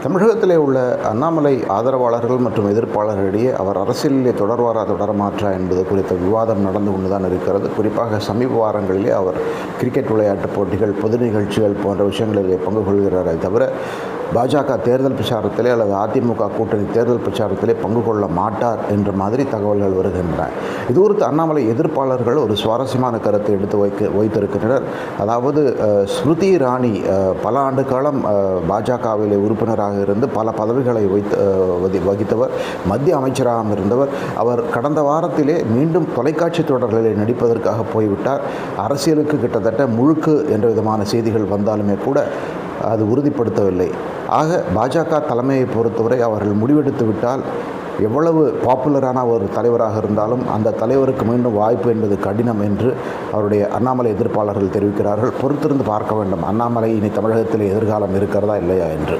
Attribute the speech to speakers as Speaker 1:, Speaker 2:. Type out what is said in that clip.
Speaker 1: தமிழகத்திலே உள்ள அண்ணாமலை ஆதரவாளர்கள் மற்றும் எதிர்ப்பாளர்களிடையே அவர் அரசியலிலே தொடர்வாரா தொடரமாற்றா என்பது குறித்த விவாதம் நடந்து கொண்டுதான் இருக்கிறது. குறிப்பாக சமீப வாரங்களிலே அவர் கிரிக்கெட் விளையாட்டுப் போட்டிகள், பொது நிகழ்ச்சிகள் போன்ற விஷயங்களிலே பங்கு கொள்கிறாரே தவிர பாஜக தேர்தல் பிரச்சாரத்திலே அல்லது அதிமுக கூட்டணி தேர்தல் பிரச்சாரத்திலே பங்கு கொள்ள மாட்டார் என்ற மாதிரி தகவல்கள் வருகின்றன. இது குறித்து அண்ணாமலை எதிர்ப்பாளர்கள் ஒரு சுவாரஸ்யமான கருத்தை எடுத்து வைத்திருக்கின்றனர். அதாவது ஸ்மிருதி இரானி பல ஆண்டு காலம் பாஜகவிலே உறுப்பினராக இருந்து பல பதவிகளை வகித்தவர், மத்திய அமைச்சராக இருந்தவர். அவர் கடந்த வாரத்திலே மீண்டும் தொலைக்காட்சி தொடர்களில் நடிப்பதற்காக போய்விட்டார். அரசியலுக்கு கிட்டத்தட்ட முழுக்கு என்ற விதமான செய்திகள் வந்தாலுமே கூட அது உறுதிப்படுத்தவில்லை. ஆக பாஜக தலைமையை பொறுத்தவரை அவர்கள் முடிவெடுத்து விட்டால் எவ்வளவு பாப்புலரான ஒரு தலைவராக இருந்தாலும் அந்த தலைவருக்கு மீண்டும் வாய்ப்பு என்பது கடினம் என்று அவருடைய அண்ணாமலை எதிர்ப்பாளர்கள் தெரிவிக்கிறார்கள். பொறுத்திருந்து பார்க்க வேண்டும், அண்ணாமலை இனி தமிழகத்தில் எதிர்காலம் இருக்கிறதா இல்லையா என்று.